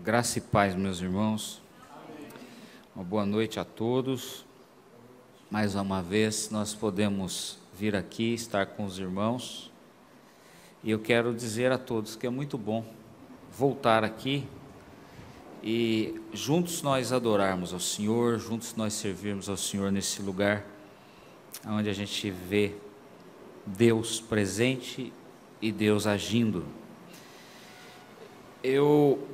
Graça e paz, meus irmãos. Uma boa noite a todos. Mais uma vez nós podemos vir aqui, estar com os irmãos. E eu quero dizer a todos que é muito bom voltar aqui e juntos nós adorarmos ao Senhor, juntos nós servirmos ao Senhor nesse lugar onde a gente vê Deus presente e Deus agindo. Eu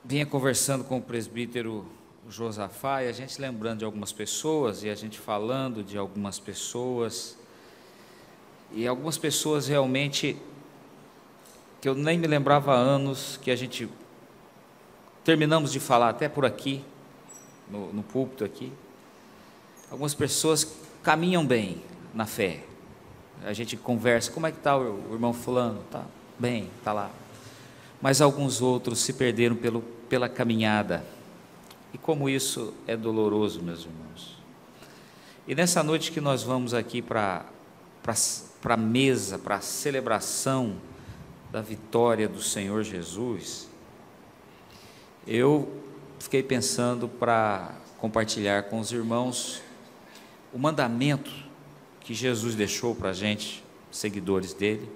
vinha conversando com o presbítero Josafá e a gente lembrando de algumas pessoas e a gente falando de algumas pessoas e algumas pessoas realmente que eu nem me lembrava há anos, que a gente terminamos de falar até por aqui, no púlpito aqui. Algumas pessoas caminham bem na fé, a gente conversa, como é que está o irmão fulano? Está bem, está lá. Mas alguns outros se perderam pela caminhada, e como isso é doloroso, meus irmãos. E nessa noite que nós vamos aqui para a mesa, para a celebração da vitória do Senhor Jesus, eu fiquei pensando para compartilhar com os irmãos o mandamento que Jesus deixou para a gente, seguidores dele.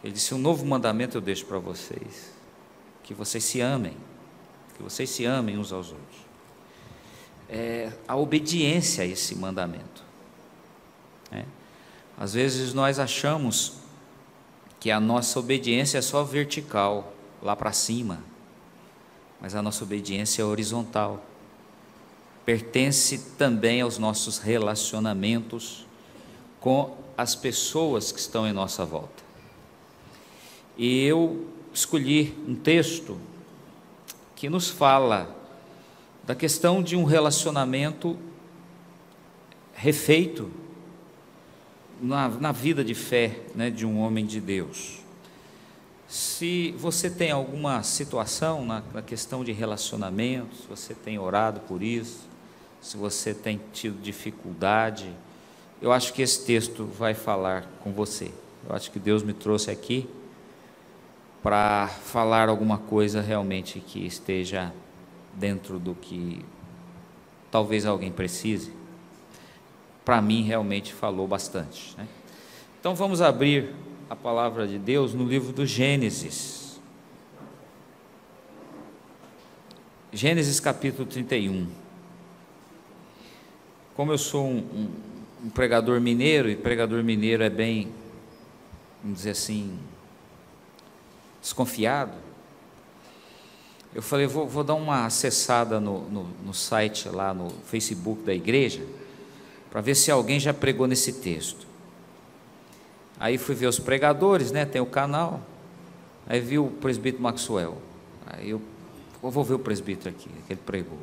Ele disse: um novo mandamento eu deixo para vocês, que vocês se amem uns aos outros. A obediência a esse mandamento. Às vezes nós achamos que a nossa obediência é só vertical, lá para cima, mas a nossa obediência é horizontal, pertence também aos nossos relacionamentos com as pessoas que estão em nossa volta. E eu escolhi um texto que nos fala da questão de um relacionamento refeito na vida de fé, de um homem de Deus. Se você tem alguma situação na questão de relacionamento, se você tem orado por isso, se você tem tido dificuldade, eu acho que esse texto vai falar com você. Eu acho que Deus me trouxe aqui para falar alguma coisa realmente que esteja dentro do que talvez alguém precise. Para mim realmente falou bastante, Então vamos abrir a palavra de Deus no livro do Gênesis. Gênesis capítulo 31. Como eu sou um pregador mineiro, e pregador mineiro é bem, vamos dizer assim, desconfiado, eu falei, vou dar uma acessada no site lá, no Facebook da igreja, para ver se alguém já pregou nesse texto. Aí fui ver os pregadores, tem o canal, aí vi o presbítero Maxwell, aí eu vou ver o presbítero aqui, que ele pregou.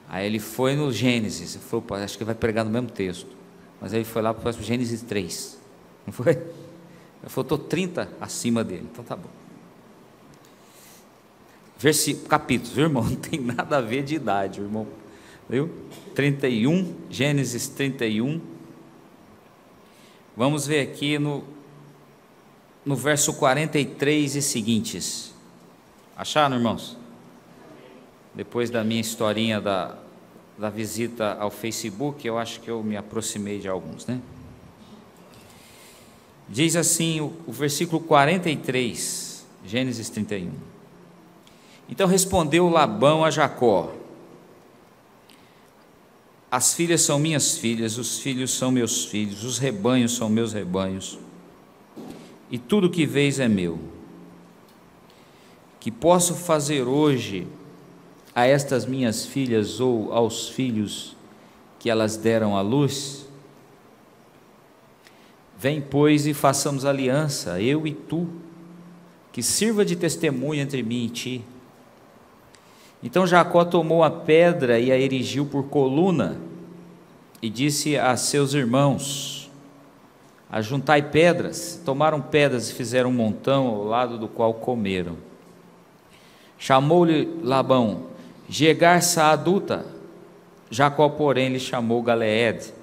Aí ele foi no Gênesis, falou, acho que vai pregar no mesmo texto, mas aí ele foi lá para o Gênesis 3, não foi? Eu falei, estou 30 acima dele, então tá bom. Capítulos, viu, irmão? Não tem nada a ver de idade, irmão. Viu? 31, Gênesis 31. Vamos ver aqui no verso 43 e seguintes. Acharam, irmãos? Depois da minha historinha da visita ao Facebook, eu acho que eu me aproximei de alguns, Diz assim o versículo 43, Gênesis 31. Então respondeu Labão a Jacó: as filhas são minhas filhas, os filhos são meus filhos, os rebanhos são meus rebanhos, e tudo que vês é meu. Que posso fazer hoje a estas minhas filhas ou aos filhos que elas deram à luz? Vem, pois, e façamos aliança, eu e tu, que sirva de testemunho entre mim e ti. Então Jacó tomou a pedra e a erigiu por coluna, e disse a seus irmãos: ajuntai pedras. Tomaram pedras e fizeram um montão, ao lado do qual comeram. Chamou-lhe Labão Jegar-Saaduta, Jacó, porém, lhe chamou Galeed.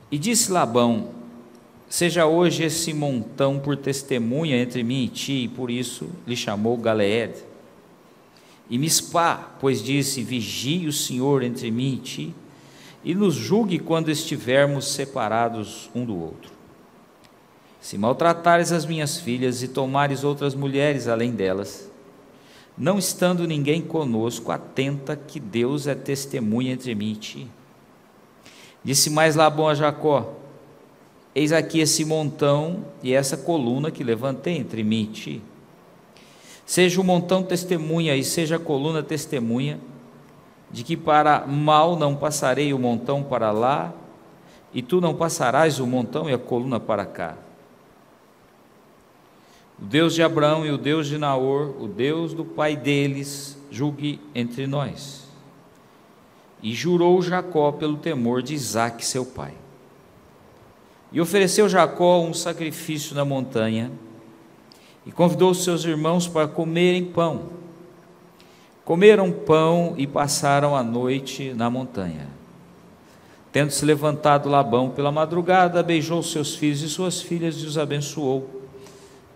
E disse Labão: seja hoje esse montão por testemunha entre mim e ti, e por isso lhe chamou Galeed. E Mispá, pois disse: vigie o Senhor entre mim e ti, e nos julgue quando estivermos separados um do outro. Se maltratares as minhas filhas e tomares outras mulheres além delas, não estando ninguém conosco, atenta que Deus é testemunha entre mim e ti. Disse mais Labão a Jacó: eis aqui esse montão e essa coluna que levantei entre mim e ti. Seja o montão testemunha e seja a coluna testemunha, de que para mal não passarei o montão para lá, e tu não passarás o montão e a coluna para cá. O Deus de Abraão e o Deus de Naor, o Deus do pai deles, julgue entre nós. E jurou Jacó pelo temor de Isaque seu pai. E ofereceu Jacó um sacrifício na montanha, e convidou os seus irmãos para comerem pão. Comeram pão e passaram a noite na montanha. Tendo-se levantado Labão pela madrugada, beijou seus filhos e suas filhas e os abençoou,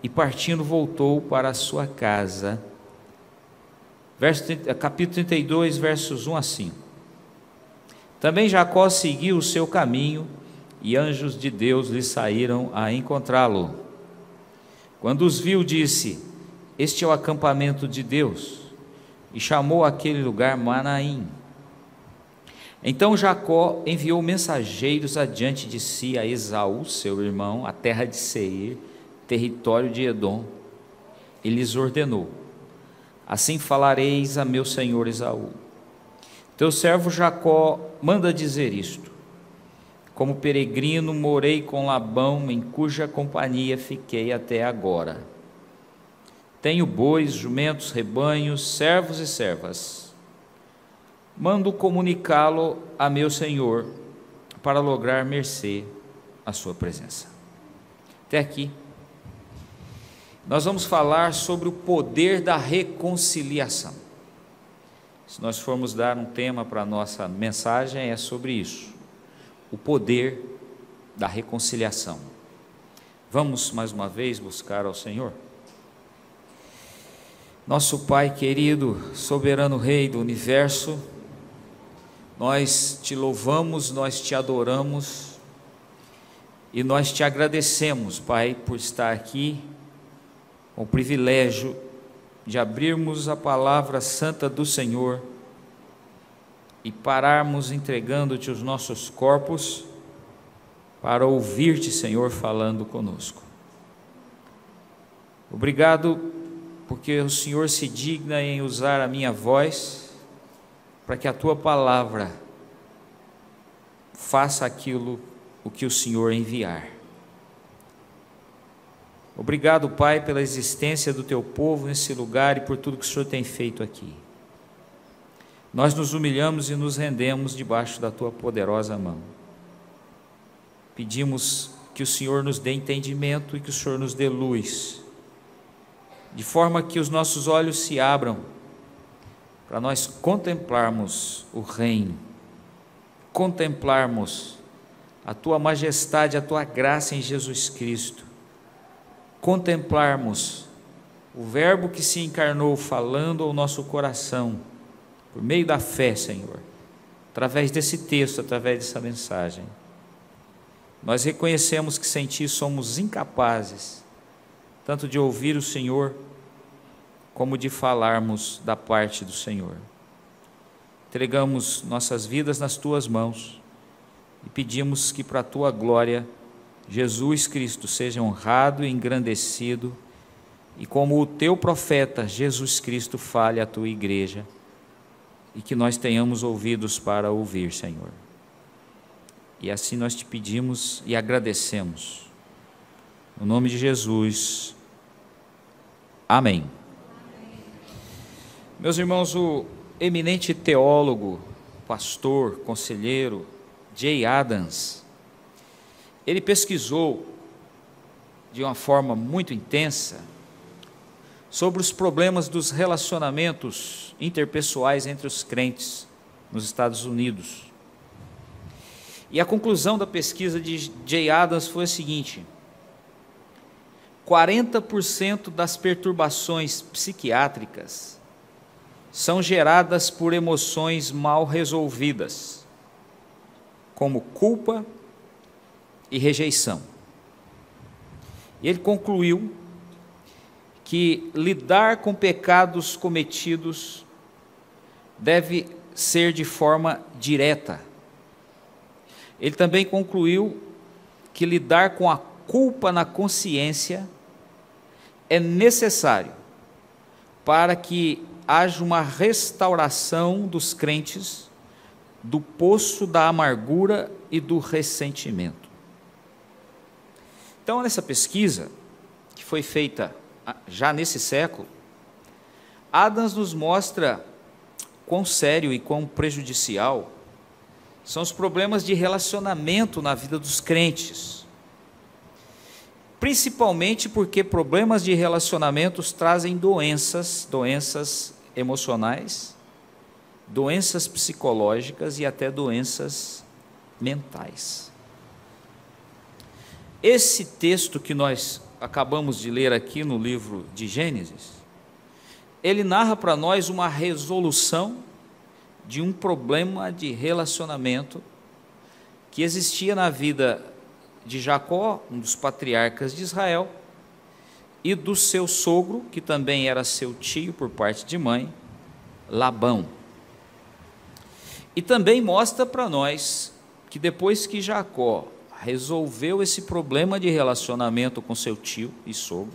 e partindo voltou para a sua casa. Capítulo 32, versos 1 a 5. Também Jacó seguiu o seu caminho, e anjos de Deus lhe saíram a encontrá-lo. Quando os viu, disse: este é o acampamento de Deus, e chamou aquele lugar Manaim. Então Jacó enviou mensageiros adiante de si a Esaú, seu irmão, a terra de Seir, território de Edom, e lhes ordenou: assim falareis a meu senhor Esaú: teu servo Jacó manda dizer isto: como peregrino morei com Labão, em cuja companhia fiquei até agora. Tenho bois, jumentos, rebanhos, servos e servas. Mando comunicá-lo a meu senhor, para lograr mercê à sua presença. Até aqui. Nós vamos falar sobre o poder da reconciliação. Se nós formos dar um tema para a nossa mensagem, é sobre isso: o poder da reconciliação. Vamos mais uma vez buscar ao Senhor? Nosso Pai querido, soberano Rei do Universo, nós te louvamos, nós te adoramos e nós te agradecemos, Pai, por estar aqui com o privilégio de abrirmos a palavra santa do Senhor e pararmos entregando-te os nossos corpos para ouvir-te, Senhor, falando conosco. Obrigado porque o Senhor se digna em usar a minha voz para que a tua palavra faça aquilo o que o Senhor enviar. Obrigado, Pai, pela existência do teu povo nesse lugar e por tudo que o Senhor tem feito aqui. Nós nos humilhamos e nos rendemos debaixo da tua poderosa mão. Pedimos que o Senhor nos dê entendimento e que o Senhor nos dê luz, de forma que os nossos olhos se abram para nós contemplarmos o reino, contemplarmos a tua majestade, a tua graça em Jesus Cristo, contemplarmos o verbo que se encarnou falando ao nosso coração, por meio da fé, Senhor, através desse texto, através dessa mensagem. Nós reconhecemos que sem ti somos incapazes, tanto de ouvir o Senhor, como de falarmos da parte do Senhor. Entregamos nossas vidas nas tuas mãos e pedimos que para a tua glória, Jesus Cristo seja honrado e engrandecido, e como o teu profeta Jesus Cristo fale à tua igreja, e que nós tenhamos ouvidos para ouvir, Senhor. E assim nós te pedimos e agradecemos. No nome de Jesus. Amém. Meus irmãos, o eminente teólogo, pastor, conselheiro, Jay Adams, ele pesquisou de uma forma muito intensa sobre os problemas dos relacionamentos interpessoais entre os crentes nos Estados Unidos. E a conclusão da pesquisa de Jay Adams foi a seguinte: 40% das perturbações psiquiátricas são geradas por emoções mal resolvidas, como culpa e rejeição. E ele concluiu que lidar com pecados cometidos deve ser de forma direta. Ele também concluiu que lidar com a culpa na consciência é necessário para que haja uma restauração dos crentes do poço da amargura e do ressentimento. Então, nessa pesquisa, que foi feita já nesse século, Adams nos mostra quão sério e quão prejudicial são os problemas de relacionamento na vida dos crentes. Principalmente porque problemas de relacionamentos trazem doenças emocionais, doenças psicológicas e até doenças mentais. Esse texto que nós acabamos de ler aqui no livro de Gênesis, ele narra para nós uma resolução de um problema de relacionamento que existia na vida de Jacó, um dos patriarcas de Israel, e do seu sogro, que também era seu tio por parte de mãe, Labão. E também mostra para nós que depois que Jacó resolveu esse problema de relacionamento com seu tio e sogro,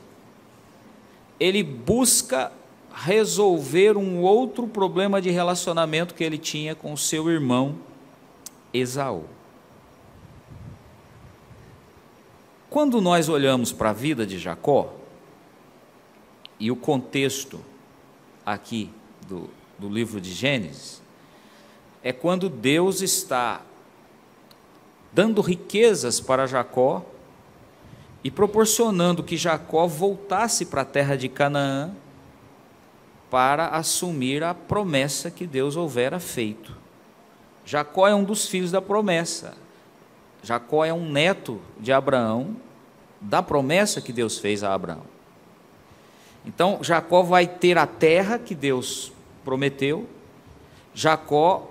ele busca resolver um outro problema de relacionamento que ele tinha com seu irmão Esaú. Quando nós olhamos para a vida de Jacó, e o contexto aqui do livro de Gênesis, é quando Deus está dando riquezas para Jacó e proporcionando que Jacó voltasse para a terra de Canaã para assumir a promessa que Deus houvera feito. Jacó é um dos filhos da promessa. Jacó é um neto de Abraão, da promessa que Deus fez a Abraão. Então, Jacó vai ter a terra que Deus prometeu, Jacó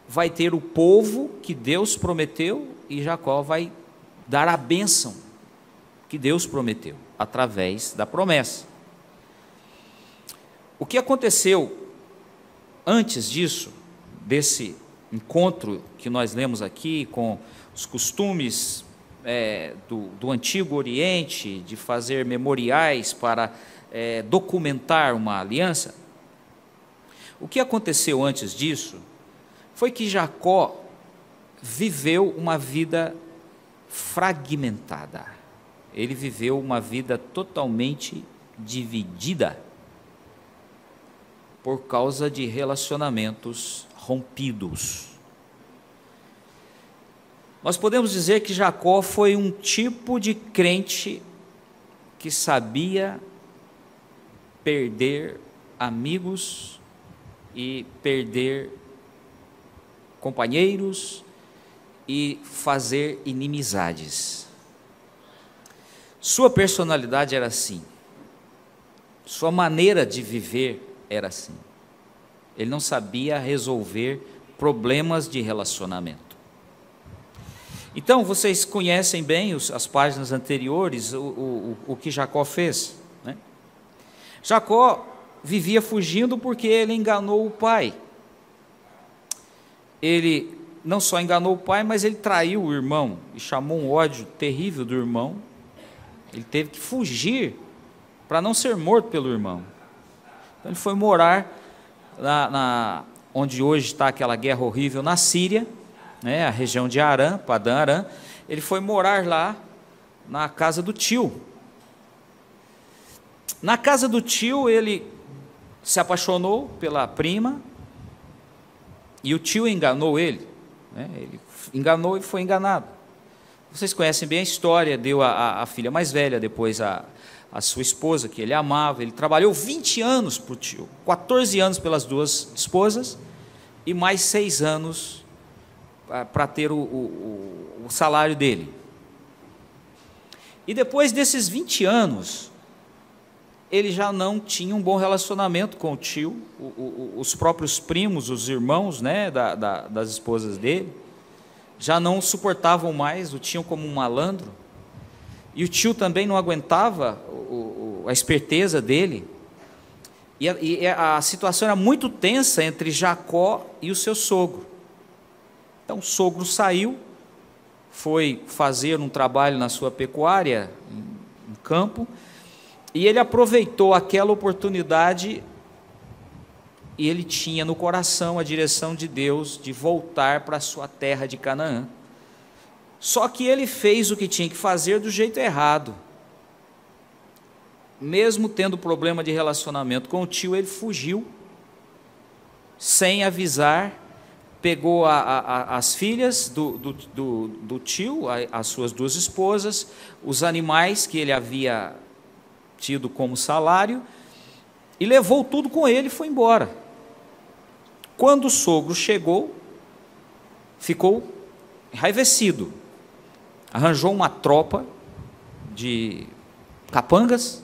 vai ter o povo que Deus prometeu, e Jacó vai dar a bênção que Deus prometeu, através da promessa. O que aconteceu antes disso, desse encontro que nós lemos aqui, com os costumes do Antigo Oriente, de fazer memoriais para documentar uma aliança, o que aconteceu antes disso foi que Jacó viveu uma vida fragmentada. Ele viveu uma vida totalmente dividida por causa de relacionamentos rompidos. Nós podemos dizer que Jacó foi um tipo de crente que sabia perder amigos e perder companheiros e fazer inimizades. Sua personalidade era assim, sua maneira de viver era assim. Ele não sabia resolver problemas de relacionamento. Então, vocês conhecem bem as páginas anteriores, o que Jacó fez, né? Jacó vivia fugindo porque ele enganou o pai. Ele não só enganou o pai, mas ele traiu o irmão e chamou um ódio terrível do irmão. Ele teve que fugir para não ser morto pelo irmão. Então, ele foi morar onde hoje está aquela guerra horrível na Síria, né, a região de Arã, Padã Arã. Ele foi morar lá na casa do tio. Na casa do tio, ele se apaixonou pela prima e o tio enganou ele, né? Ele enganou e foi enganado. Vocês conhecem bem a história, deu a filha mais velha, depois a sua esposa, que ele amava. Ele trabalhou 20 anos para o tio, 14 anos pelas duas esposas e mais 6 anos para ter o salário dele. E depois desses 20 anos, ele já não tinha um bom relacionamento com o tio, os próprios primos, os irmãos, né, das esposas dele, já não suportavam mais, o tinham como um malandro, e o tio também não aguentava a esperteza dele, e a situação era muito tensa entre Jacó e o seu sogro. Então o sogro saiu, foi fazer um trabalho na sua pecuária, no campo, e ele aproveitou aquela oportunidade, e ele tinha no coração a direção de Deus de voltar para a sua terra de Canaã. Só que ele fez o que tinha que fazer do jeito errado. Mesmo tendo problema de relacionamento com o tio, ele fugiu, sem avisar, pegou as filhas do tio, as suas 2 esposas, os animais que ele havia tido como salário, e levou tudo com ele e foi embora. Quando o sogro chegou, ficou enraivecido, arranjou uma tropa de capangas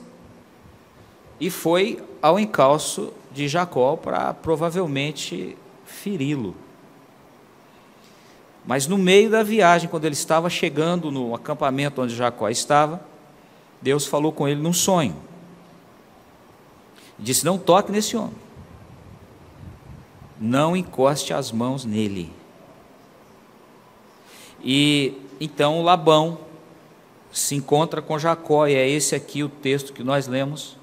e foi ao encalço de Jacó para provavelmente feri-lo. Mas no meio da viagem, quando ele estava chegando no acampamento onde Jacó estava, Deus falou com ele num sonho. Disse: não toque nesse homem, não encoste as mãos nele. E então Labão se encontra com Jacó, e é esse aqui o texto que nós lemos,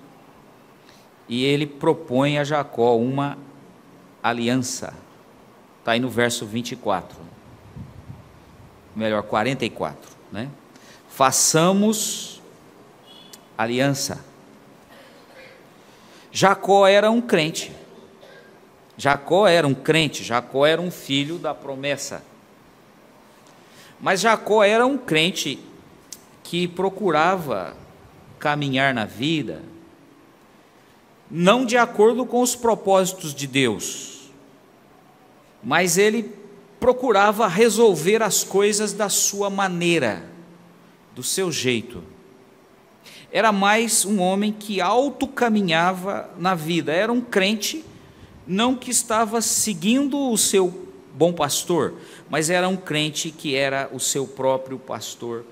e ele propõe a Jacó uma aliança. Está aí no verso 24, melhor, 44, né? Façamos aliança. Jacó era um crente, Jacó era um filho da promessa, mas Jacó era um crente que procurava caminhar na vida não de acordo com os propósitos de Deus, mas ele procurava resolver as coisas da sua maneira, do seu jeito. Era mais um homem que autocaminhava na vida, era um crente, não que estava seguindo o seu bom pastor, mas era um crente que era o seu próprio pastor,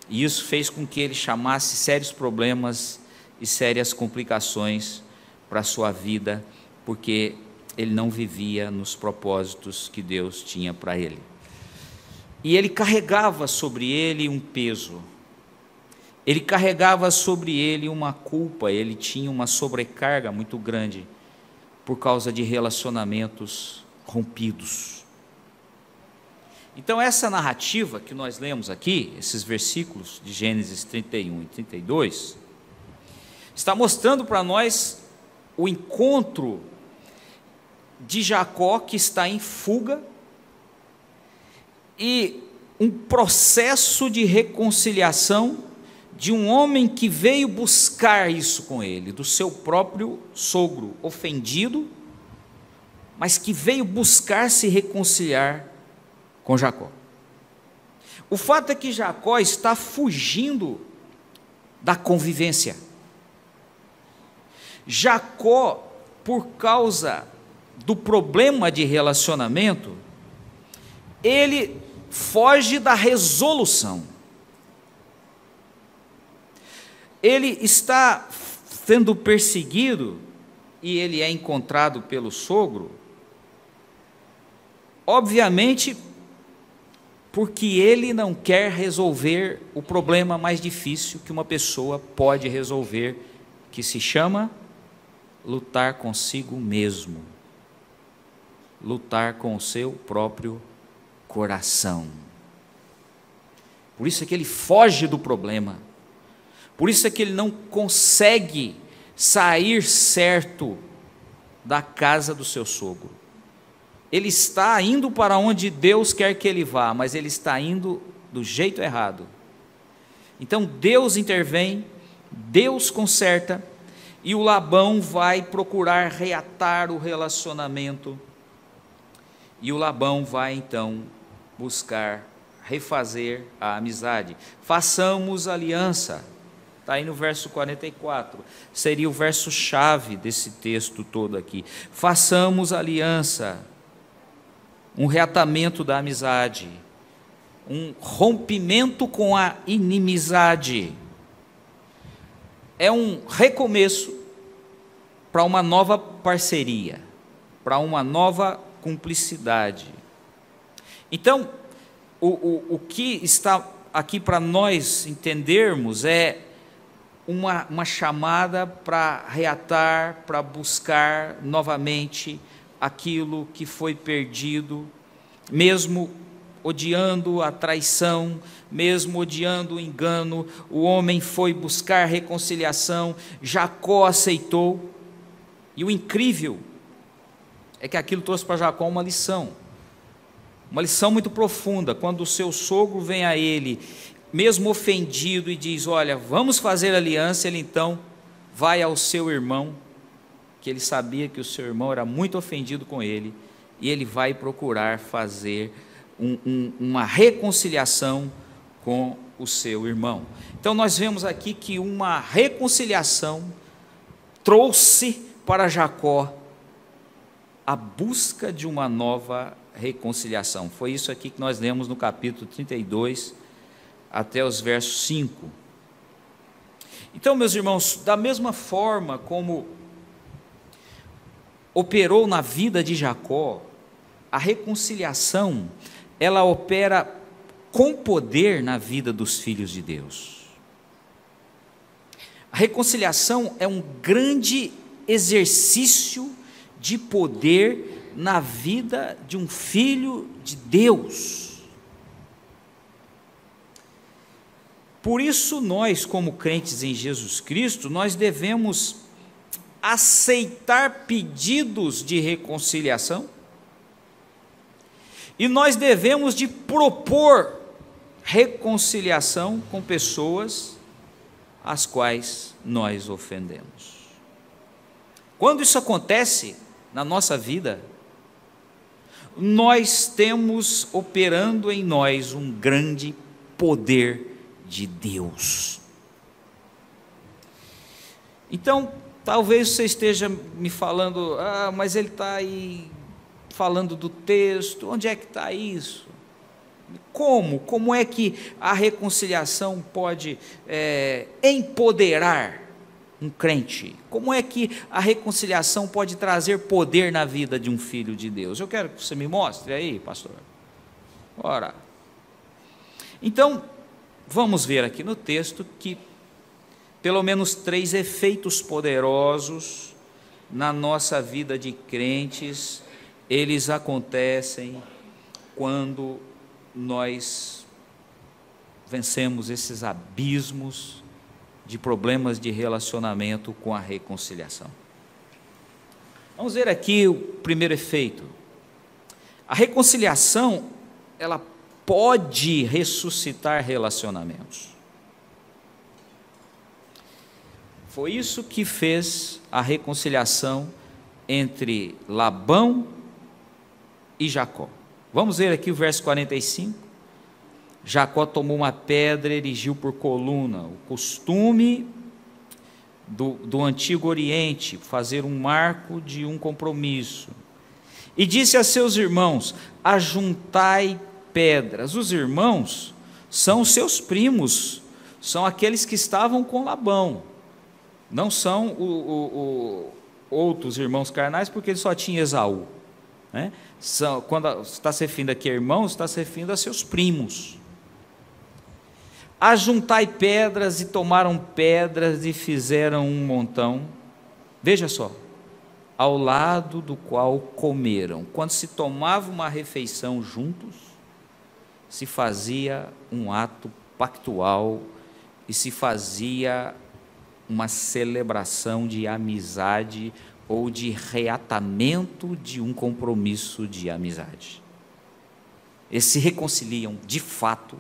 e isso fez com que ele chamasse sérios problemas e sérias complicações para a sua vida, porque ele não vivia nos propósitos que Deus tinha para ele. E ele carregava sobre ele um peso, ele carregava sobre ele uma culpa, ele tinha uma sobrecarga muito grande por causa de relacionamentos rompidos. Então essa narrativa que nós lemos aqui, esses versículos de Gênesis 31 e 32, está mostrando para nós o encontro de Jacó, que está em fuga, e um processo de reconciliação de um homem que veio buscar isso com ele, do seu próprio sogro ofendido, mas que veio buscar se reconciliar com Jacó. O fato é que Jacó está fugindo da convivência. Jacó, por causa do problema de relacionamento, ele foge da resolução. Ele está sendo perseguido e ele é encontrado pelo sogro, obviamente porque ele não quer resolver o problema mais difícil que uma pessoa pode resolver, que se chama lutar consigo mesmo, lutar com o seu próprio coração. Por isso é que ele foge do problema, por isso é que ele não consegue sair certo da casa do seu sogro. Ele está indo para onde Deus quer que ele vá, mas ele está indo do jeito errado. Então Deus intervém, Deus conserta, e o Labão vai procurar reatar o relacionamento, e o Labão vai então buscar refazer a amizade. Façamos aliança. Está aí no verso 44. Seria o verso-chave desse texto todo aqui. Façamos aliança. Um reatamento da amizade. Um rompimento com a inimizade. É um recomeço para uma nova parceria, para uma nova cumplicidade. Então, o que está aqui para nós entendermos é uma chamada para reatar, para buscar novamente aquilo que foi perdido, mesmo odiando a traição, mesmo odiando o engano, o homem foi buscar reconciliação, Jacó aceitou, e o incrível é que aquilo trouxe para Jacó uma lição muito profunda. Quando o seu sogro vem a ele, mesmo ofendido, e diz: olha, vamos fazer aliança, ele então vai ao seu irmão, que ele sabia que o seu irmão era muito ofendido com ele, e ele vai procurar fazer uma reconciliação com o seu irmão. Então nós vemos aqui que uma reconciliação trouxe para Jacó a busca de uma nova reconciliação. Foi isso aqui que nós lemos no capítulo 32 até os versos 5. Então, meus irmãos, da mesma forma como operou na vida de Jacó, a reconciliação, ela opera com poder na vida dos filhos de Deus. A reconciliação é um grande exercício de poder na vida de um filho de Deus. Por isso nós, como crentes em Jesus Cristo, nós devemos aceitar pedidos de reconciliação, e nós devemos de propor reconciliação com pessoas as quais nós ofendemos. Quando isso acontece na nossa vida, nós temos operando em nós um grande poder de Deus. Então, talvez você esteja me falando: mas ele está aí falando do texto, onde é que está isso? Como é que a reconciliação pode empoderar um crente? Como é que a reconciliação pode trazer poder na vida de um filho de Deus? Eu quero que você me mostre aí, pastor. Ora, então, vamos ver aqui no texto que pelo menos 3 efeitos poderosos na nossa vida de crentes, eles acontecem quando nós vencemos esses abismos de problemas de relacionamento com a reconciliação. Vamos ver aqui o primeiro efeito. A reconciliação, ela pode ressuscitar relacionamentos. Foi isso que fez a reconciliação entre Labão e Jacó. Vamos ver aqui o verso 45. Jacó tomou uma pedra e erigiu por coluna, o costume do Antigo Oriente, fazer um marco de um compromisso. E disse a seus irmãos: ajuntai pedras. Os irmãos são os seus primos, são aqueles que estavam com Labão, não são outros irmãos carnais, porque ele só tinha Esaú, né? Quando está se referindo aqui a irmãos, está se referindo a seus primos. Ajuntai pedras, e tomaram pedras e fizeram um montão, veja só, ao lado do qual comeram. Quando se tomava uma refeição juntos, se fazia um ato pactual e se fazia uma celebração de amizade ou de reatamento de um compromisso de amizade. Eles se reconciliam de fato,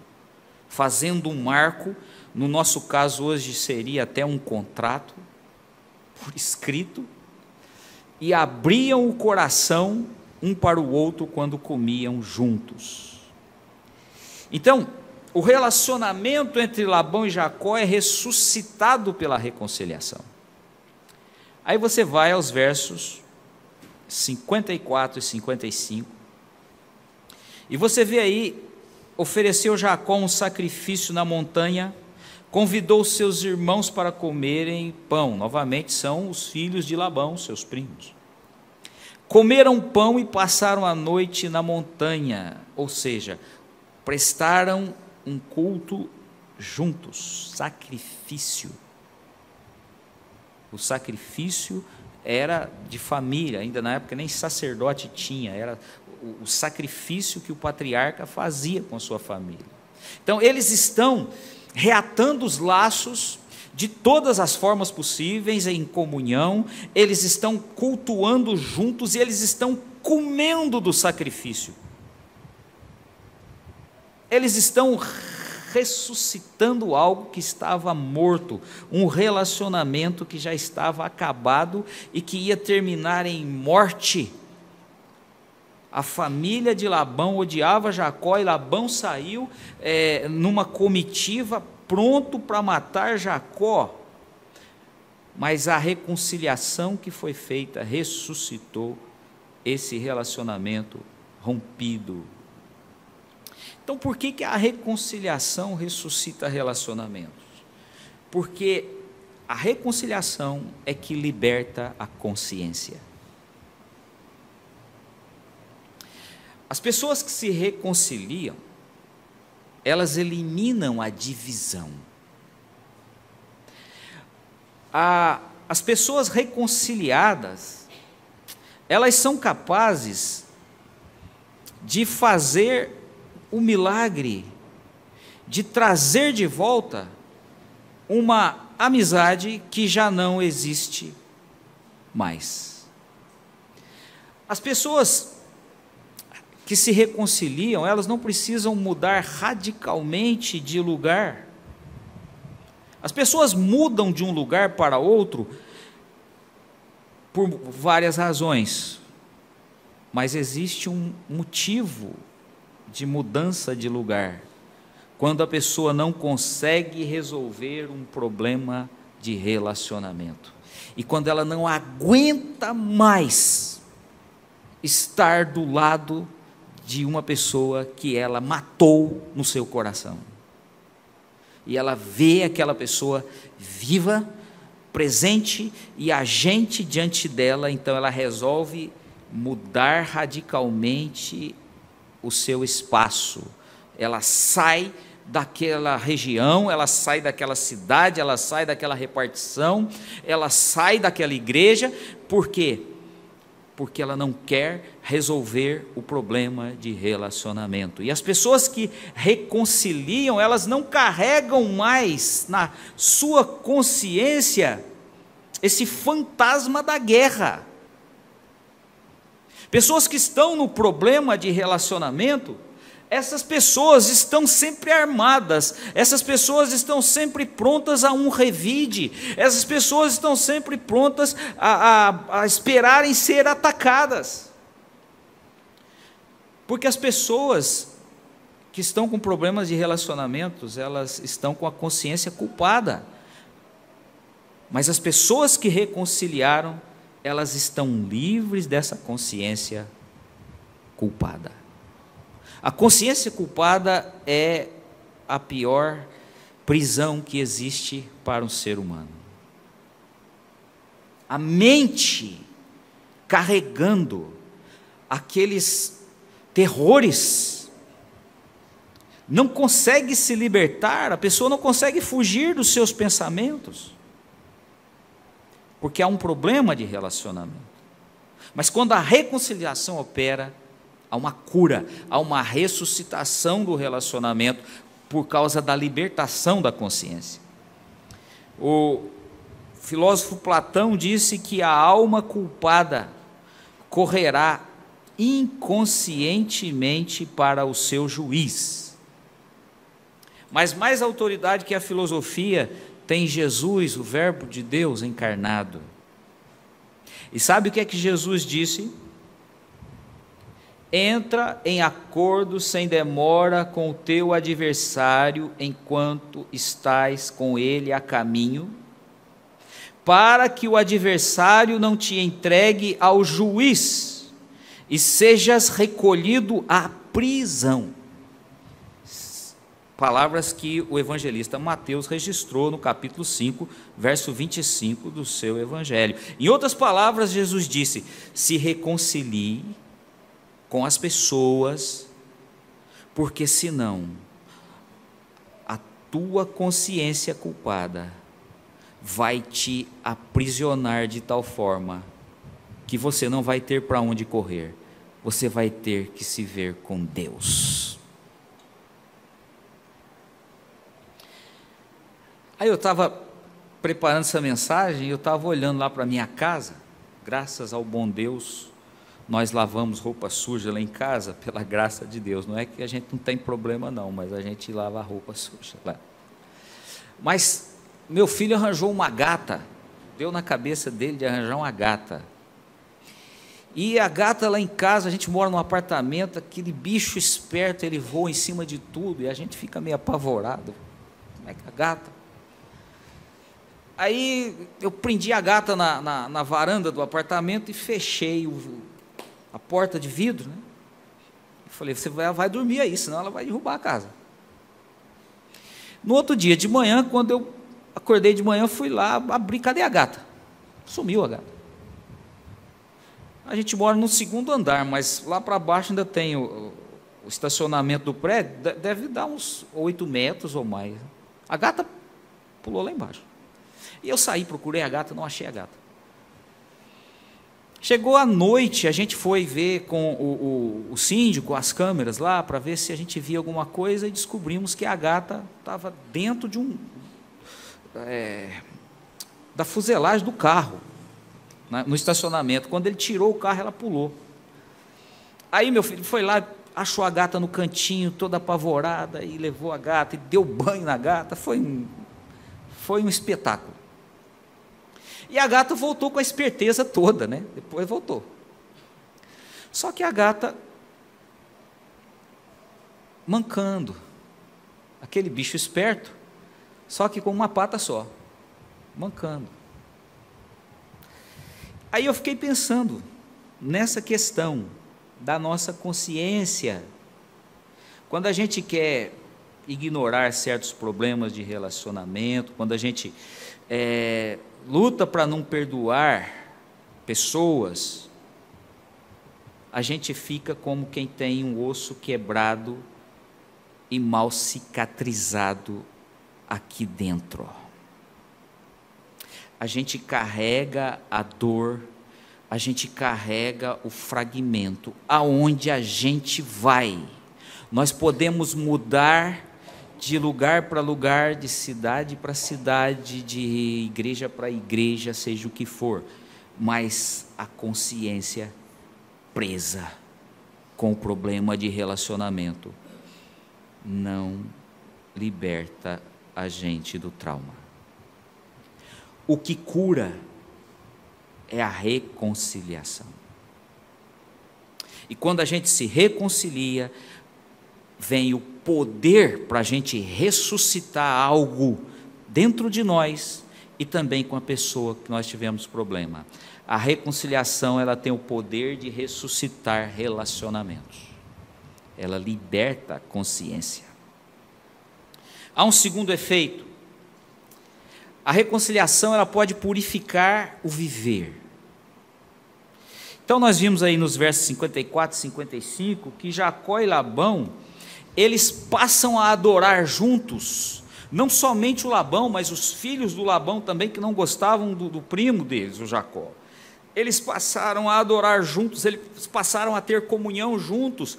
fazendo um marco, no nosso caso hoje seria até um contrato por escrito, e abriam o coração um para o outro quando comiam juntos. Então, o relacionamento entre Labão e Jacó é ressuscitado pela reconciliação. Aí você vai aos versos 54 e 55, e você vê aí: ofereceu Jacó um sacrifício na montanha, convidou seus irmãos para comerem pão. Novamente são os filhos de Labão, seus primos. Comeram pão e passaram a noite na montanha, ou seja, prestaram um culto juntos, sacrifício. O sacrifício era de família, ainda na época nem sacerdote tinha, era o sacrifício que o patriarca fazia com a sua família. Então eles estão reatando os laços de todas as formas possíveis em comunhão, eles estão cultuando juntos e eles estão comendo do sacrifício. Eles estão ressuscitando algo que estava morto, um relacionamento que já estava acabado e que ia terminar em morte. A família de Labão odiava Jacó e Labão saiu numa comitiva pronto para matar Jacó. Mas a reconciliação que foi feita ressuscitou esse relacionamento rompido. Então, por que a reconciliação ressuscita relacionamentos? Porque a reconciliação é que liberta a consciência. As pessoas que se reconciliam, elas eliminam a divisão. As pessoas reconciliadas, elas são capazes de fazer o milagre de trazer de volta uma amizade que já não existe mais. As pessoas que se reconciliam, elas não precisam mudar radicalmente de lugar. As pessoas mudam de um lugar para outro por várias razões, mas existe um motivo de mudança de lugar, quando a pessoa não consegue resolver um problema de relacionamento, e quando ela não aguenta mais estar do lado de uma pessoa que ela matou no seu coração, e ela vê aquela pessoa viva, presente e agente diante dela, então ela resolve mudar radicalmente o seu espaço. Ela sai daquela região, ela sai daquela cidade, ela sai daquela repartição, ela sai daquela igreja. Por quê? Porque ela não quer resolver o problema de relacionamento. E as pessoas que reconciliam, elas não carregam mais na sua consciência esse fantasma da guerra. Pessoas que estão no problema de relacionamento, essas pessoas estão sempre armadas, essas pessoas estão sempre prontas a um revide, essas pessoas estão sempre prontas a esperarem ser atacadas. Porque as pessoas que estão com problemas de relacionamentos, elas estão com a consciência culpada. Mas as pessoas que reconciliaram, elas estão livres dessa consciência culpada. A consciência culpada é a pior prisão que existe para um ser humano. A mente carregando aqueles terrores não consegue se libertar, a pessoa não consegue fugir dos seus pensamentos, porque há um problema de relacionamento. Mas quando a reconciliação opera, há uma cura, há uma ressuscitação do relacionamento por causa da libertação da consciência. O filósofo Platão disse que a alma culpada correrá inconscientemente para o seu juiz. Mas mais autoridade que a filosofia tem Jesus, o Verbo de Deus encarnado. E sabe o que é que Jesus disse? entra em acordo sem demora com o teu adversário enquanto estás com ele a caminho, para que o adversário não te entregue ao juiz e sejas recolhido à prisão. Palavras que o evangelista Mateus registrou no capítulo 5, verso 25 do seu evangelho. Em outras palavras, Jesus disse: se reconcilie com as pessoas, porque senão a tua consciência culpada vai te aprisionar de tal forma que você não vai ter para onde correr, você vai ter que se ver com Deus. Aí eu estava preparando essa mensagem, eu estava olhando lá para a minha casa, graças ao bom Deus, nós lavamos roupa suja lá em casa, pela graça de Deus, não é que a gente não tem problema não, mas a gente lava a roupa suja lá. Mas meu filho arranjou uma gata, deu na cabeça dele de arranjar uma gata, e a gata lá em casa, a gente mora num apartamento, aquele bicho esperto, ele voa em cima de tudo, e a gente fica meio apavorado, como é que a gata... Aí eu prendi a gata na varanda do apartamento e fechei a porta de vidro, né? Eu falei, você vai dormir aí, senão ela vai derrubar a casa. No outro dia de manhã, quando eu acordei de manhã, fui lá, abri, cadê a gata? Sumiu a gata. A gente mora no segundo andar, mas lá para baixo ainda tem o estacionamento do prédio, deve dar uns 8 metros ou mais. A gata pulou lá embaixo. E eu saí, procurei a gata, não achei a gata. Chegou a noite, a gente foi ver com o síndico, as câmeras lá, para ver se a gente via alguma coisa, e descobrimos que a gata estava dentro de da fuselagem do carro, no estacionamento. Quando ele tirou o carro, ela pulou. Aí meu filho foi lá, achou a gata no cantinho, toda apavorada, e levou a gata, e deu banho na gata, foi um espetáculo. E a gata voltou com a esperteza toda, né? Depois voltou. Só que a gata, mancando, aquele bicho esperto, só que com uma pata só, mancando. Aí eu fiquei pensando nessa questão da nossa consciência. Quando a gente quer ignorar certos problemas de relacionamento, quando a gente luta para não perdoar pessoas, a gente fica como quem tem um osso quebrado e mal cicatrizado aqui dentro. A gente carrega a dor, a gente carrega o fragmento, aonde a gente vai. Nós podemos mudar de lugar para lugar, de cidade para cidade, de igreja para igreja, seja o que for, mas a consciência presa com o problema de relacionamento não liberta a gente do trauma. O que cura é a reconciliação. E quando a gente se reconcilia, vem o poder para a gente ressuscitar algo dentro de nós e também com a pessoa que nós tivemos problema. A reconciliação, ela tem o poder de ressuscitar relacionamentos. Ela liberta a consciência. Há um segundo efeito. A reconciliação, ela pode purificar o viver. Então nós vimos aí nos versos 54 e 55 que Jacó e Labão, eles passam a adorar juntos, não somente o Labão, mas os filhos do Labão também, que não gostavam do primo deles, o Jacó. Eles passaram a adorar juntos, eles passaram a ter comunhão juntos,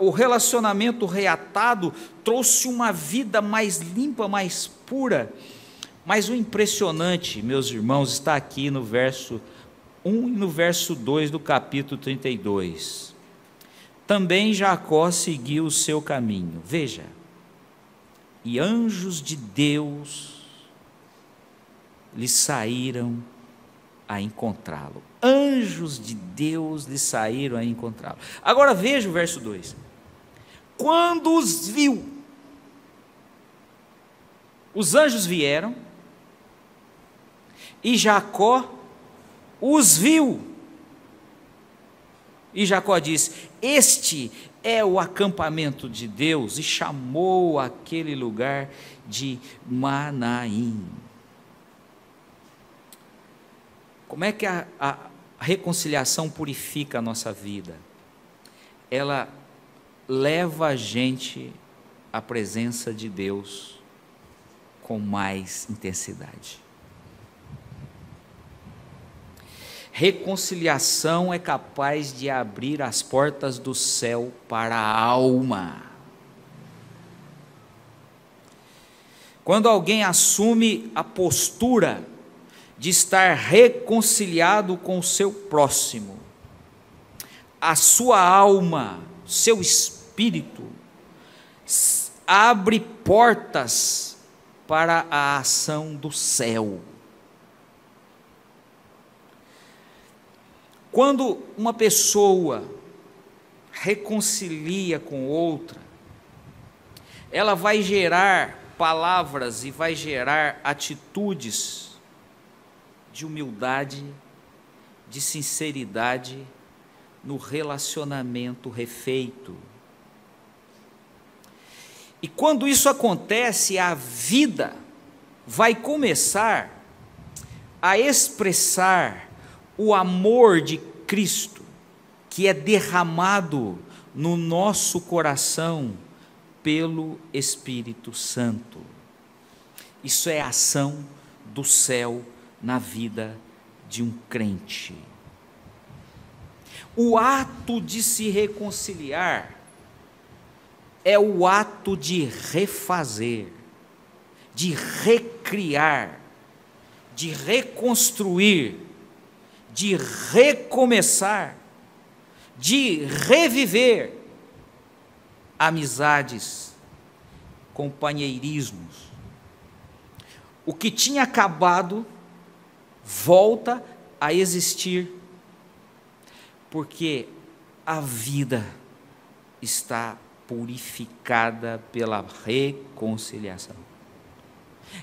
o relacionamento reatado trouxe uma vida mais limpa, mais pura. Mas o impressionante, meus irmãos, está aqui no verso 1 e no verso 2 do capítulo 32. Também Jacó seguiu o seu caminho. Veja, e anjos de Deus lhe saíram a encontrá-lo. Anjos de Deus lhe saíram a encontrá-lo. Agora veja o verso 2. Quando os viu, os anjos vieram, e Jacó os viu. E Jacó disse: este é o acampamento de Deus, e chamou aquele lugar de Manaim. Como é que a reconciliação purifica a nossa vida? Ela leva a gente à presença de Deus com mais intensidade. Reconciliação é capaz de abrir as portas do céu para a alma. Quando alguém assume a postura de estar reconciliado com o seu próximo, a sua alma, seu espírito, abre portas para a ação do céu. Quando uma pessoa reconcilia com outra, ela vai gerar palavras e vai gerar atitudes de humildade, de sinceridade no relacionamento refeito. E quando isso acontece, a vida vai começar a expressar o amor de Cristo, que é derramado no nosso coração pelo Espírito Santo. Isso é a ação do céu na vida de um crente. O ato de se reconciliar é o ato de refazer, de recriar, de reconstruir, de recomeçar, de reviver amizades, companheirismos. O que tinha acabado volta a existir, porque a vida está purificada pela reconciliação.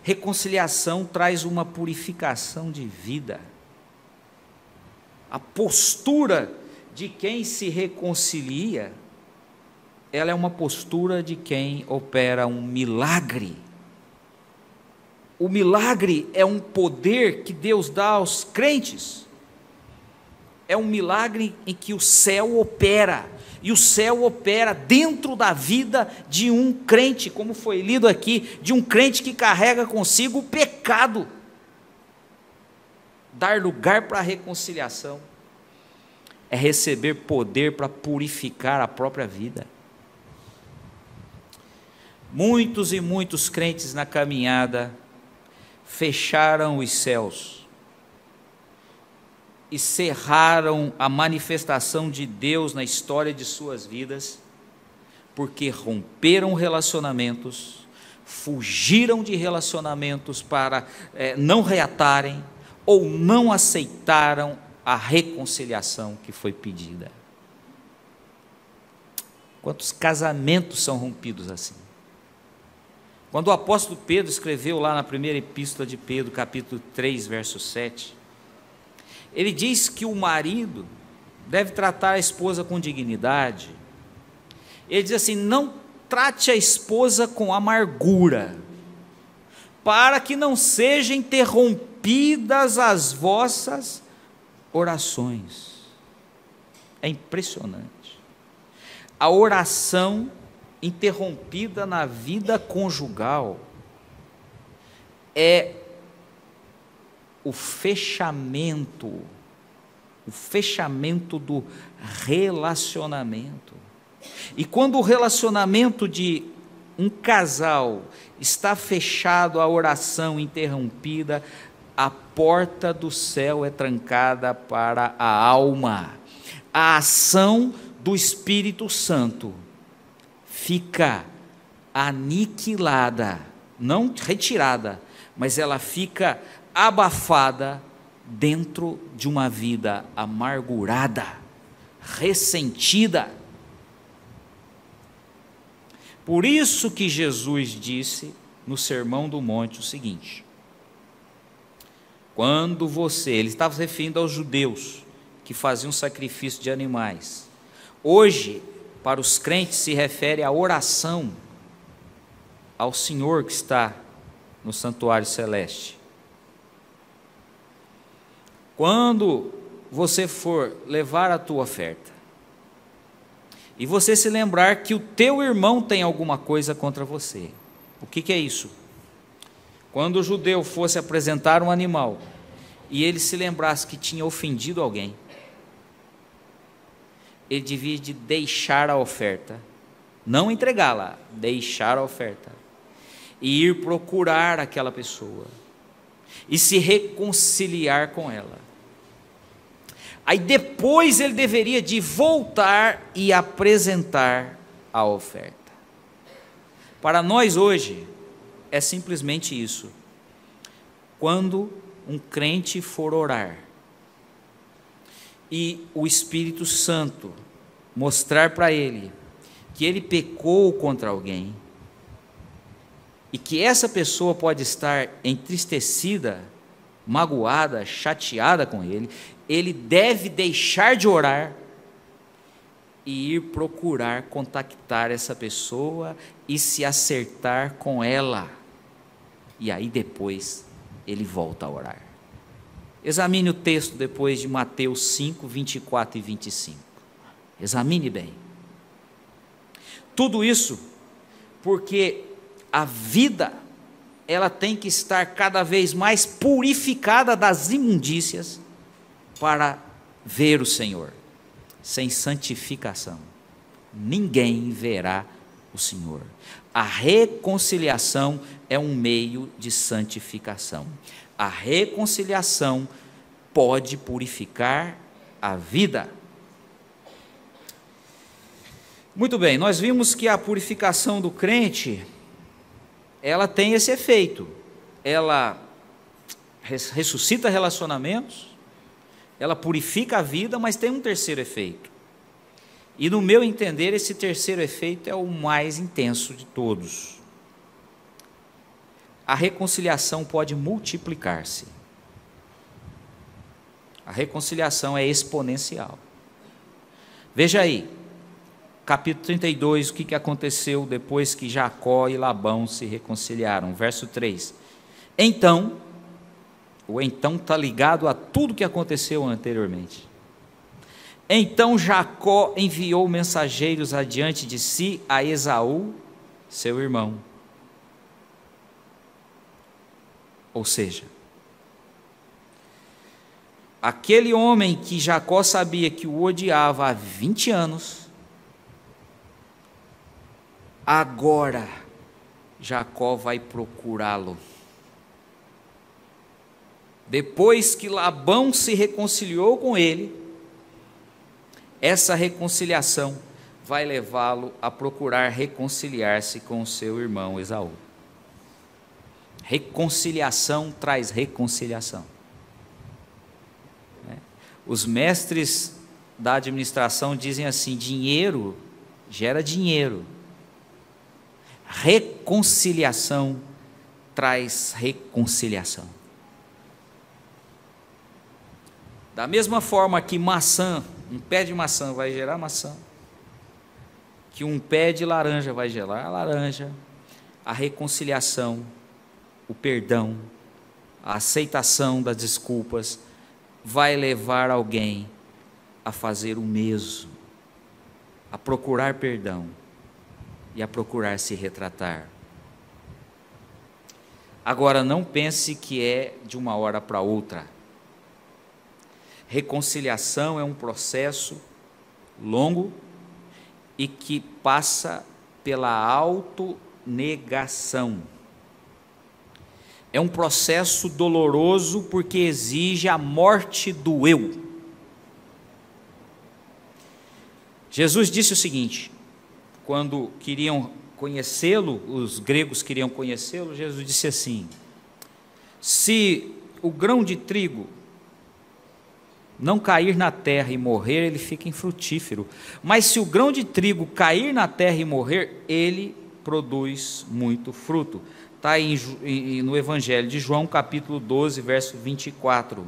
Reconciliação traz uma purificação de vida. A postura de quem se reconcilia, ela é uma postura de quem opera um milagre. O milagre é um poder que Deus dá aos crentes. É um milagre em que o céu opera, e o céu opera dentro da vida de um crente, como foi lido aqui, de um crente que carrega consigo o pecado. Dar lugar para a reconciliação é receber poder para purificar a própria vida. Muitos e muitos crentes na caminhada fecharam os céus e cerraram a manifestação de Deus na história de suas vidas, porque romperam relacionamentos, fugiram de relacionamentos para não reatarem, ou não aceitaram a reconciliação que foi pedida. Quantos casamentos são rompidos assim? Quando o apóstolo Pedro escreveu lá na primeira epístola de Pedro, capítulo 3, verso 7, ele diz que o marido deve tratar a esposa com dignidade. Ele diz assim: não trate a esposa com amargura, para que não sejam interrompidas as vossas orações. É impressionante. A oração interrompida na vida conjugal é o fechamento do relacionamento. E quando o relacionamento de um casal está fechado, a oração interrompida, a porta do céu é trancada para a alma. A ação do Espírito Santo fica aniquilada, não retirada, mas ela fica abafada dentro de uma vida amargurada, ressentida. Por isso que Jesus disse no Sermão do Monte o seguinte: quando você, ele estava se referindo aos judeus que faziam sacrifício de animais. Hoje, para os crentes, se refere à oração ao Senhor que está no santuário celeste. Quando você for levar a tua oferta, e você se lembrar que o teu irmão tem alguma coisa contra você, o que é isso? Quando o judeu fosse apresentar um animal, e ele se lembrasse que tinha ofendido alguém, ele devia de deixar a oferta, não entregá-la, deixar a oferta, e ir procurar aquela pessoa, e se reconciliar com ela. Aí depois ele deveria de voltar e apresentar a oferta. Para nós hoje, é simplesmente isso. Quando um crente for orar, e o Espírito Santo mostrar para ele que ele pecou contra alguém, e que essa pessoa pode estar entristecida, magoada, chateada com ele, ele deve deixar de orar e ir procurar contactar essa pessoa e se acertar com ela, e aí depois ele volta a orar. Examine o texto depois de Mateus 5, 24 e 25. Examine bem. Tudo isso porque a vida, ela tem que estar cada vez mais purificada das imundícias para ver o Senhor. Sem santificação, ninguém verá o Senhor. A reconciliação é um meio de santificação. A reconciliação pode purificar a vida. Muito bem, nós vimos que a purificação do crente, ela tem esse efeito. Ela ressuscita relacionamentos, ela purifica a vida, mas tem um terceiro efeito. E no meu entender, esse terceiro efeito é o mais intenso de todos. A reconciliação pode multiplicar-se. A reconciliação é exponencial. Veja aí, capítulo 32, o que aconteceu depois que Jacó e Labão se reconciliaram. Verso 3. Então, o então está ligado a tudo que aconteceu anteriormente. Então Jacó enviou mensageiros adiante de si a Esaú, seu irmão. Ou seja, aquele homem que Jacó sabia que o odiava há 20 anos, agora Jacó vai procurá-lo. Depois que Labão se reconciliou com ele, essa reconciliação vai levá-lo a procurar reconciliar-se com o seu irmão Esaú. Reconciliação traz reconciliação. Os mestres da administração dizem assim: dinheiro gera dinheiro. Reconciliação traz reconciliação. Da mesma forma que maçã, um pé de maçã vai gerar maçã, que um pé de laranja vai gerar laranja, a reconciliação, o perdão, a aceitação das desculpas, vai levar alguém a fazer o mesmo, a procurar perdão e a procurar se retratar. Agora, não pense que é de uma hora para outra. Reconciliação é um processo longo e que passa pela autonegação. É um processo doloroso porque exige a morte do eu. Jesus disse o seguinte, quando queriam conhecê-lo, os gregos queriam conhecê-lo, Jesus disse assim: se o grão de trigo não cair na terra e morrer, ele fica infrutífero. Mas se o grão de trigo cair na terra e morrer, ele produz muito fruto. Está aí no Evangelho de João, capítulo 12, verso 24.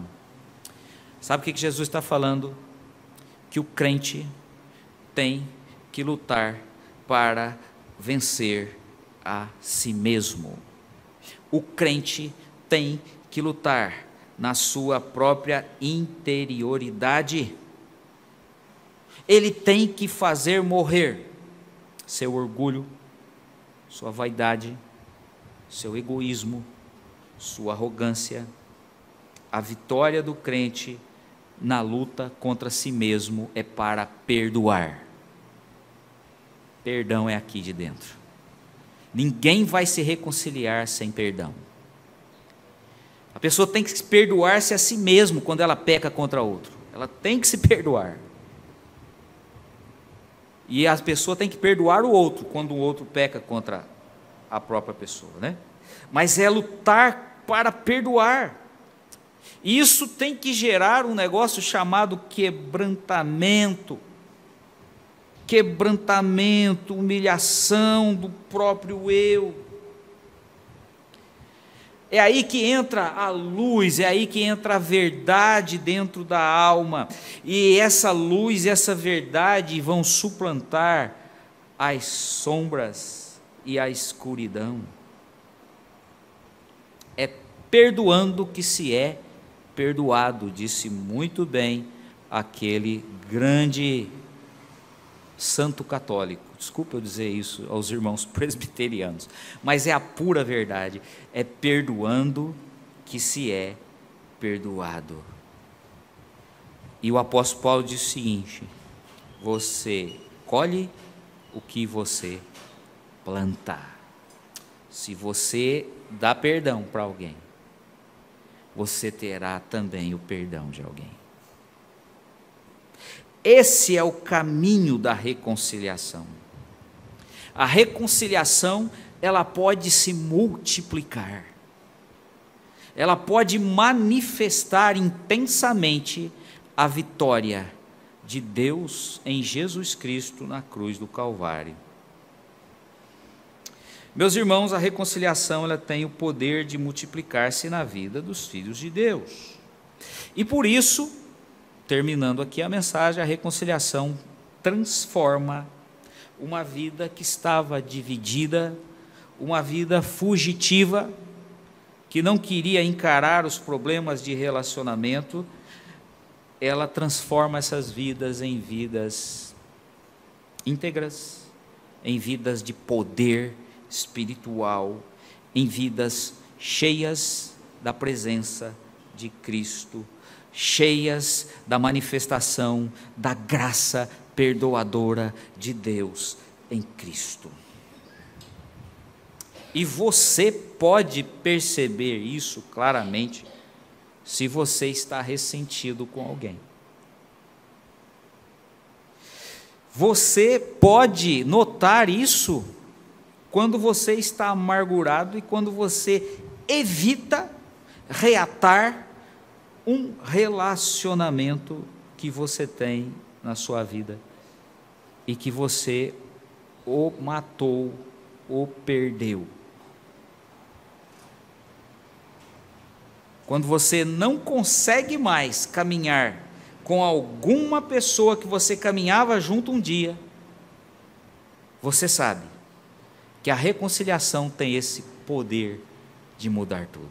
Sabe o que Jesus está falando? Que o crente tem que lutar para vencer a si mesmo. O crente tem que lutar na sua própria interioridade. Ele tem que fazer morrer seu orgulho, sua vaidade, seu egoísmo, sua arrogância. A vitória do crente na luta contra si mesmo é para perdoar. Perdão é aqui de dentro. Ninguém vai se reconciliar sem perdão. A pessoa tem que perdoar-se a si mesmo quando ela peca contra outro. Ela tem que se perdoar. E a pessoa tem que perdoar o outro quando o outro peca contra a própria pessoa, né? Mas é lutar para perdoar. Isso tem que gerar um negócio chamado quebrantamento. Quebrantamento, humilhação do próprio eu. É aí que entra a luz, é aí que entra a verdade dentro da alma. E essa luz e essa verdade vão suplantar as sombras e a escuridão. É perdoando que se é perdoado, disse muito bem aquele grande santo católico. Desculpa eu dizer isso aos irmãos presbiterianos, mas é a pura verdade. É perdoando que se é perdoado. E o apóstolo Paulo diz o seguinte: você colhe o que você plantar. Se você dá perdão para alguém, você terá também o perdão de alguém. Esse é o caminho da reconciliação. A reconciliação, ela pode se multiplicar. Ela pode manifestar intensamente a vitória de Deus em Jesus Cristo na cruz do Calvário. Meus irmãos, a reconciliação, ela tem o poder de multiplicar-se na vida dos filhos de Deus. E por isso, terminando aqui a mensagem, a reconciliação transforma uma vida que estava dividida, uma vida fugitiva, que não queria encarar os problemas de relacionamento. Ela transforma essas vidas em vidas íntegras, em vidas de poder espiritual, em vidas cheias da presença de Cristo, cheias da manifestação da graça perdoadora de Deus em Cristo. E você pode perceber isso claramente se você está ressentido com alguém. Você pode notar isso quando você está amargurado e quando você evita reatar um relacionamento que você tem na sua vida e que você o matou, o perdeu. Quando você não consegue mais caminhar com alguma pessoa que você caminhava junto um dia, você sabe que a reconciliação tem esse poder de mudar tudo.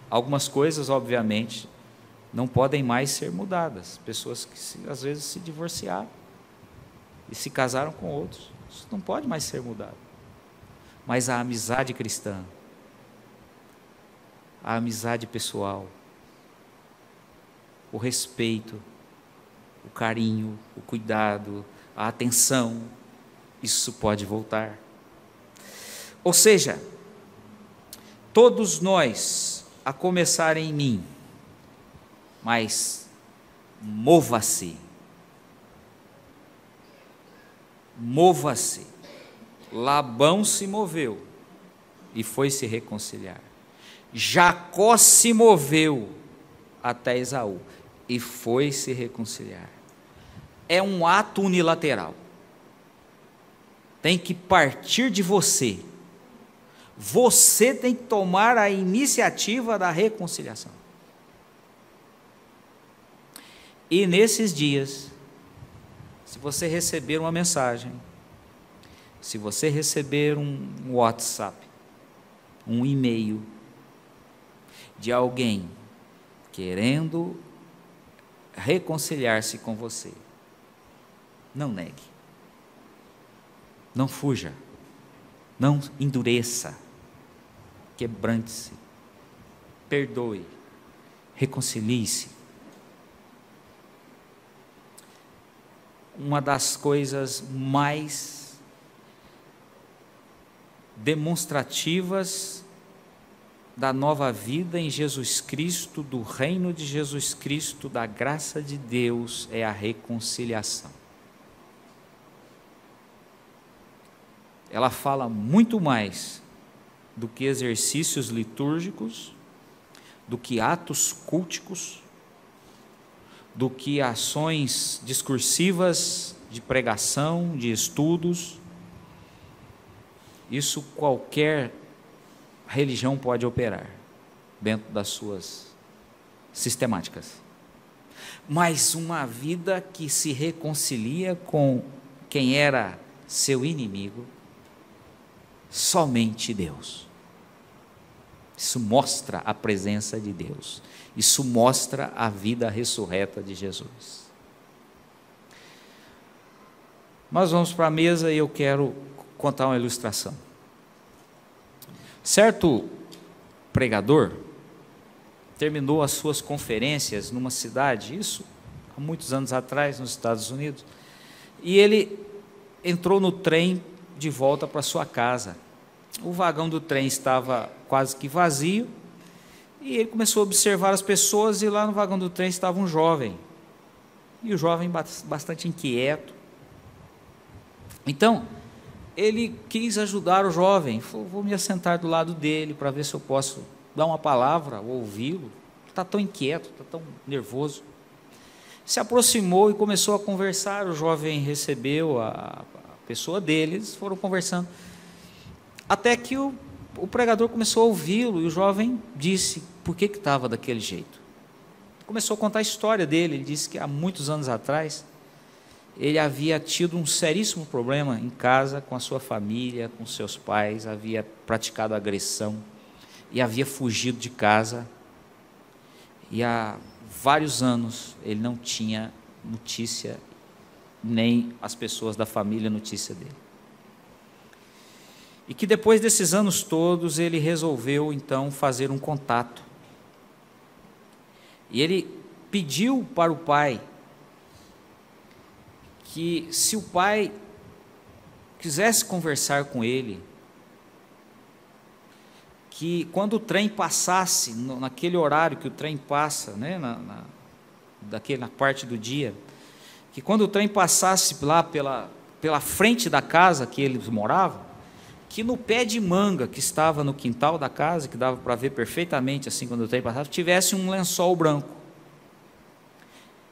Algumas coisas, obviamente, não podem mais ser mudadas. Pessoas que às vezes se divorciaram e se casaram com outros, isso não pode mais ser mudado. Mas a amizade cristã, a amizade pessoal, o respeito, o carinho, o cuidado, a atenção, isso pode voltar. Ou seja, todos nós, a começar em mim, mas mova-se. Mova-se. Labão se moveu e foi se reconciliar. Jacó se moveu até Esaú e foi se reconciliar. É um ato unilateral. Tem que partir de você. Você tem que tomar a iniciativa da reconciliação. E nesses dias, se você receber uma mensagem, se você receber um WhatsApp, um e-mail de alguém querendo reconciliar-se com você, não negue, não fuja, não endureça, quebrante-se, perdoe, reconcilie-se. Uma das coisas mais demonstrativas da nova vida em Jesus Cristo, do reino de Jesus Cristo, da graça de Deus, é a reconciliação. Ela fala muito mais do que exercícios litúrgicos, do que atos culticos, do que ações discursivas de pregação, de estudos. Isso qualquer religião pode operar dentro das suas sistemáticas. Mas uma vida que se reconcilia com quem era seu inimigo, somente Deus. Isso mostra a presença de Deus. Isso mostra a vida ressurreta de Jesus. Nós vamos para a mesa e eu quero contar uma ilustração. Certo pregador terminou as suas conferências numa cidade, isso há muitos anos atrás, nos Estados Unidos, e ele entrou no trem de volta para sua casa. O vagão do trem estava quase que vazio, e ele começou a observar as pessoas, e lá no vagão do trem estava um jovem, e o jovem bastante inquieto. Então, ele quis ajudar o jovem, falou, vou me assentar do lado dele, para ver se eu posso dar uma palavra, ou ouvi-lo, está tão inquieto, está tão nervoso. Se aproximou e começou a conversar, o jovem recebeu a pessoa deles, foram conversando, até que o pregador começou a ouvi-lo, e o jovem disse por que estava daquele jeito. Começou a contar a história dele. Ele disse que há muitos anos atrás, ele havia tido um seríssimo problema em casa, com a sua família, com seus pais, havia praticado agressão, e havia fugido de casa, e há vários anos ele não tinha notícia, nem as pessoas da família notícia dele. E que depois desses anos todos, ele resolveu então fazer um contato. E ele pediu para o pai que, se o pai quisesse conversar com ele, que quando o trem passasse, naquele horário que o trem passa, né, na parte do dia, que quando o trem passasse lá pela frente da casa que eles moravam, que no pé de manga que estava no quintal da casa, que dava para ver perfeitamente assim quando o trem passava, tivesse um lençol branco.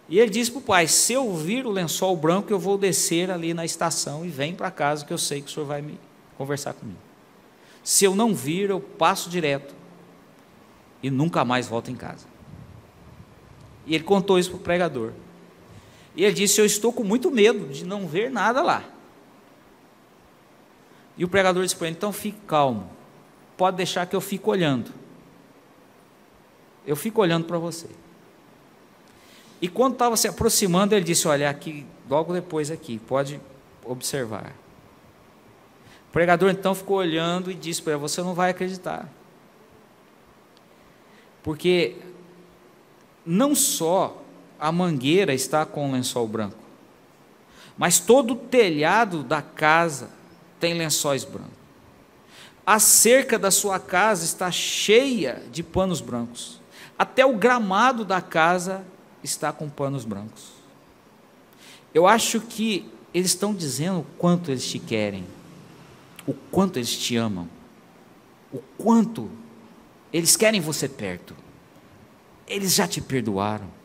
E ele disse para o pai, se eu vir o lençol branco, eu vou descer ali na estação e venho para casa, que eu sei que o senhor vai me conversar comigo. Se eu não vir, eu passo direto e nunca mais volto em casa. E ele contou isso para o pregador. E ele disse, eu estou com muito medo de não ver nada lá. E o pregador disse para ele, então fique calmo, pode deixar que eu fico olhando. Eu fico olhando para você. E quando estava se aproximando, ele disse, olha, aqui, logo depois aqui, pode observar. O pregador então ficou olhando e disse para ele, você não vai acreditar. Porque não só a mangueira está com o lençol branco, mas todo o telhado da casa tem lençóis brancos. A cerca da sua casa está cheia de panos brancos. Até o gramado da casa está com panos brancos. Eu acho que eles estão dizendo o quanto eles te querem, o quanto eles te amam, o quanto eles querem você perto. Eles já te perdoaram.